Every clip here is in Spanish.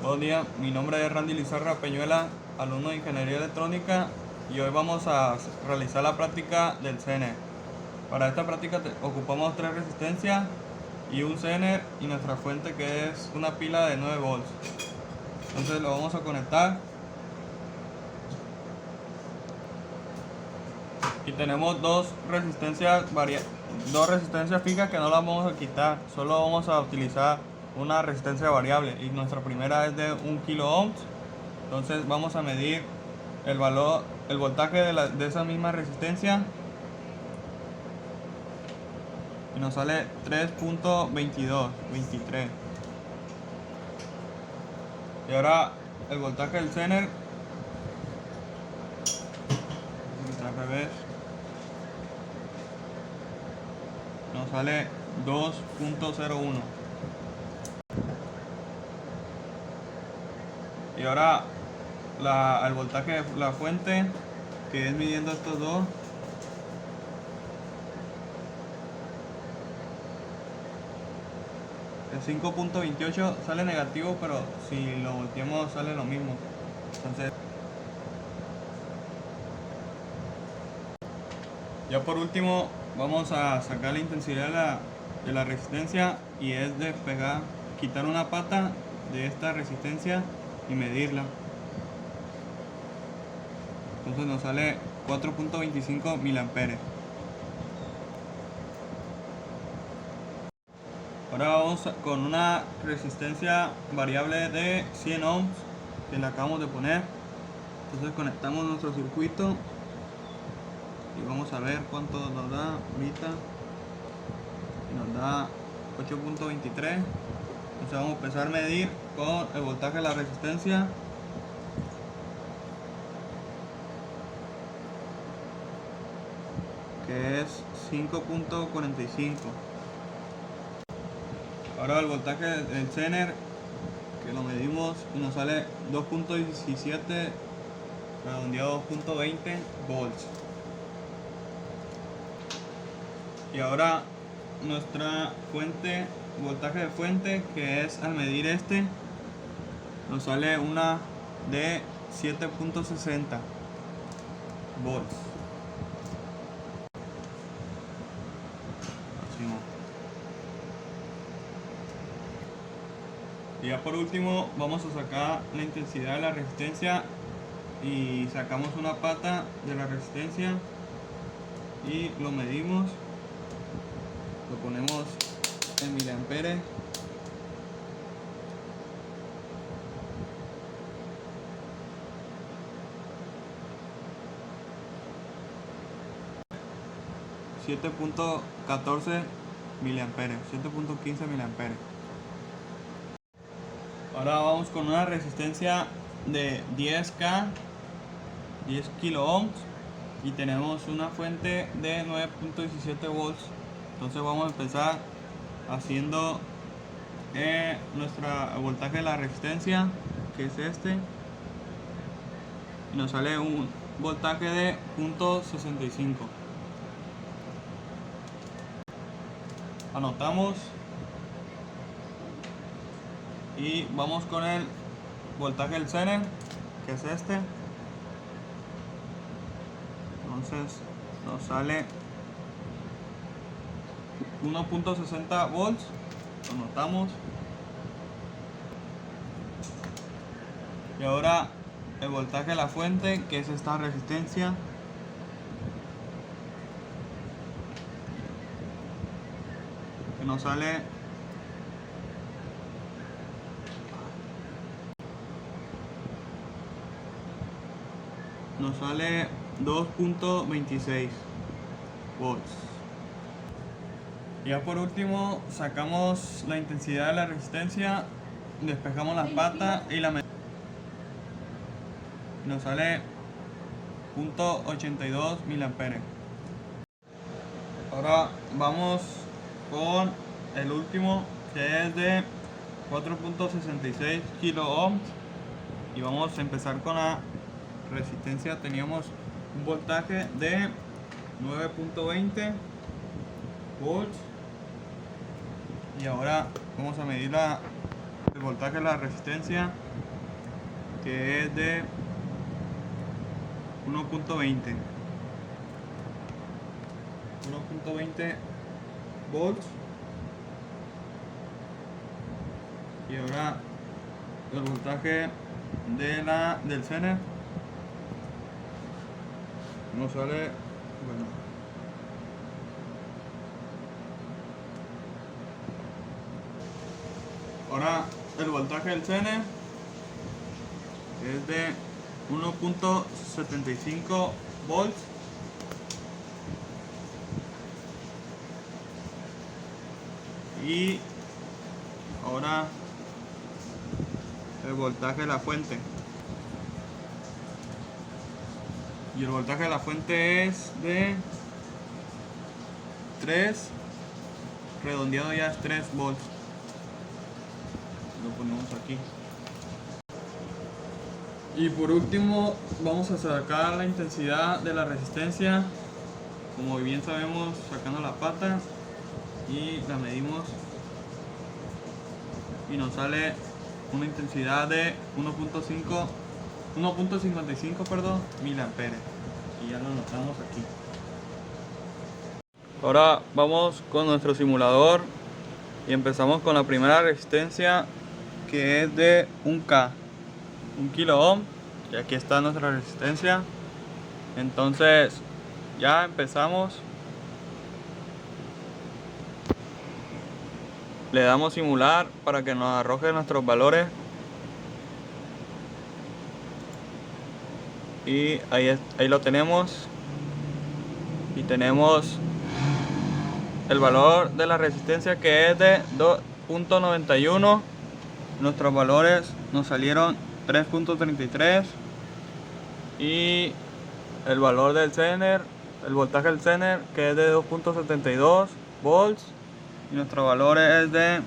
Buenos días, mi nombre es Randy Lizarra Peñuela, alumno de Ingeniería Electrónica, y hoy vamos a realizar la práctica del Zener. Para esta práctica ocupamos 3 resistencias y un Zener y nuestra fuente, que es una pila de 9 volts. Entonces lo vamos a conectar y tenemos dos resistencias fijas que no las vamos a quitar, solo vamos a utilizar una resistencia variable, y nuestra primera es de 1 kilo ohms. Entonces vamos a medir el voltaje de esa misma resistencia, y nos sale 3.2223. Y ahora el voltaje del Zener, al revés, nos sale 2.01. Y ahora el voltaje de la fuente, que es midiendo estos dos, el 5.28 sale negativo, pero si lo volteamos sale lo mismo. Entonces, ya por último vamos a sacar la intensidad de la resistencia, y es de quitar una pata de esta resistencia y medirla. Entonces nos sale 4.25 miliamperes. Ahora vamos con una resistencia variable de 100 ohms que le acabamos de poner. Entonces conectamos nuestro circuito y vamos a ver cuánto nos da ahorita. Y nos da 8.23. Entonces vamos a empezar a medir con el voltaje de la resistencia. Que es 5.45. Ahora el voltaje del Zener, que lo medimos y nos sale 2.17 redondeado 2.20 volts. Y ahora nuestra fuente, voltaje de fuente, que es al medir nos sale una de 7.60 volts. Y ya por último vamos a sacar la intensidad de la resistencia, y sacamos una pata de la resistencia y lo medimos, lo ponemos en miliamperes. .14 miliamperes, 7.15 miliamperes. Ahora vamos con una resistencia de 10 kilo ohms, y tenemos una fuente de 9.17 volts. Entonces vamos a empezar haciendo nuestro voltaje de la resistencia, que es y nos sale un voltaje de 0.65. Anotamos y vamos con el voltaje del Zener, que es Entonces nos sale 1.60 volts. Lo anotamos. Y ahora el voltaje de la fuente, que es esta resistencia, que nos sale 2.26 volts. Ya por último sacamos la intensidad de la resistencia, despejamos las patas y la medimos. Nos sale 0.82 miliamperes. Ahora vamos con el último, que es de 4.66 kilo ohms, y vamos a empezar con la resistencia. Teníamos un voltaje de 9.20 volts, y ahora vamos a medir la el voltaje de la resistencia, que es de 1.20 volts. Y ahora el voltaje del Zener nos sale, bueno, ahora el voltaje del Zener es de 1.75 volts. Y ahora el voltaje de la fuente. Y el voltaje de la fuente es de 3, redondeado ya es 3 volts. Lo ponemos aquí. Y por último vamos a sacar la intensidad de la resistencia, como bien sabemos, sacando la pata, y la medimos y nos sale una intensidad de 1.55 miliamperes, y ya lo notamos aquí. Ahora vamos con nuestro simulador y empezamos con la primera resistencia, que es de 1 kilo ohm, y aquí está nuestra resistencia. Entonces ya empezamos. Le damos simular para que nos arroje nuestros valores. Y ahí lo tenemos. Y tenemos el valor de la resistencia, que es de 2.91. Nuestros valores nos salieron 3.33. Y el valor del Zener, el voltaje del Zener, que es de 2.72 volts. Y nuestro valor es de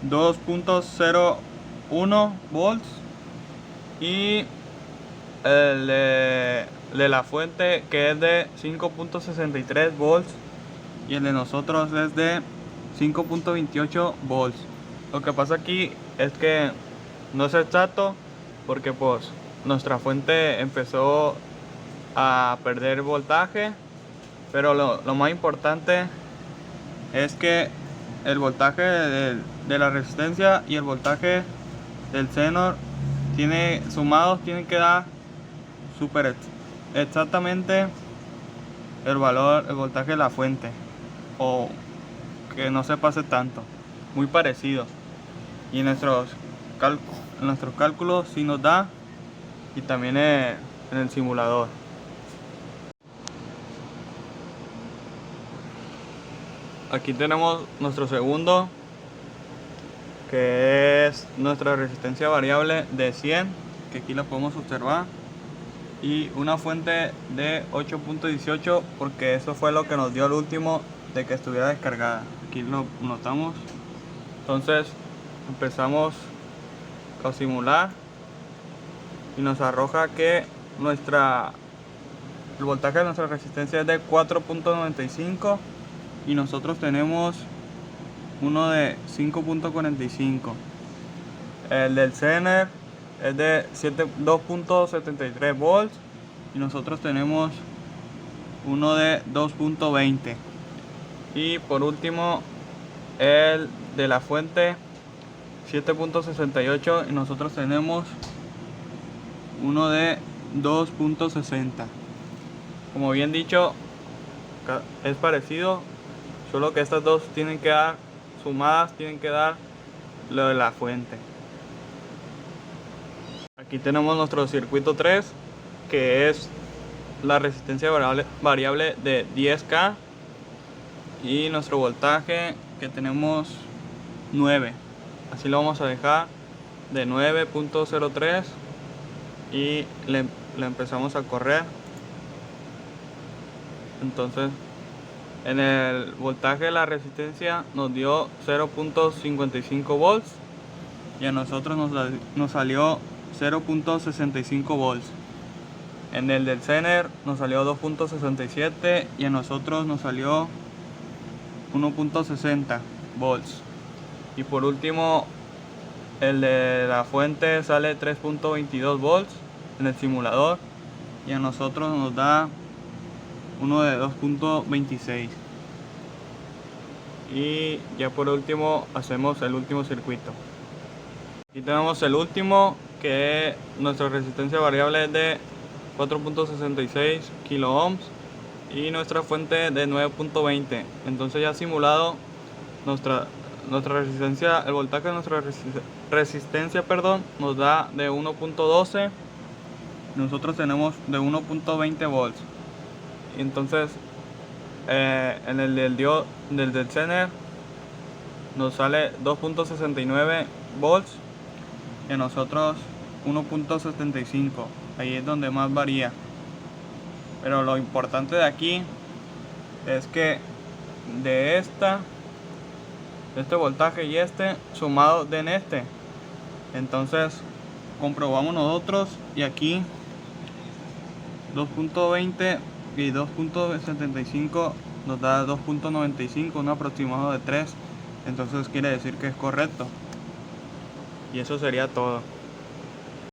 2.01 volts. Y el de la fuente, que es de 5.63 volts. Y el de nosotros es de 5.28 volts. Lo que pasa aquí es que no es exacto, porque pues nuestra fuente empezó a perder voltaje. Pero lo más importante es que el voltaje de la resistencia y el voltaje del Zener sumados tienen que dar súper exactamente el voltaje de la fuente, o que no se pase tanto, muy parecido. Y en nuestros cálculos sí nos da, y también en el simulador. Aquí tenemos nuestro segundo, que es nuestra resistencia variable de 100, que aquí la podemos observar, y una fuente de 8.18, porque eso fue lo que nos dio el último de que estuviera descargada. Aquí lo notamos. Entonces empezamos a simular y nos arroja que el voltaje de nuestra resistencia es de 4.95. y nosotros tenemos uno de 5.45. El del Zener es de 2.73 volts y nosotros tenemos uno de 2.20. Y por último el de la fuente, 7.68, y nosotros tenemos uno de 2.60. Como bien dicho, es parecido, solo que estas dos tienen que dar sumadas, tienen que dar lo de la fuente. Aquí tenemos nuestro circuito 3, que es la resistencia variable de 10K, y nuestro voltaje, que tenemos 9. Así lo vamos a dejar de 9.03 y le empezamos a correr. Entonces en el voltaje de la resistencia nos dio 0.55 volts y a nosotros nos salió 0.65 volts. En el del Zener nos salió 2.67 y a nosotros nos salió 1.60 volts. Y por último, el de la fuente sale 3.22 volts en el simulador, y a nosotros nos da uno de 2.26. Y ya por último hacemos el último circuito. Aquí tenemos el último, que es nuestra resistencia variable de 4.66 kilo ohms y nuestra fuente de 9.20. Entonces ya simulado nuestra resistencia, el voltaje de nuestra resistencia, nos da de 1.12. Nosotros tenemos de 1.20 volts. Entonces en el del Zener nos sale 2.69 volts y a nosotros 1.75. Ahí es donde más varía. Pero lo importante de aquí es que de este voltaje y sumado en entonces comprobamos nosotros, y aquí 2.20 y 2.75 nos da 2.95, un aproximado de 3. Entonces quiere decir que es correcto. Y eso sería todo.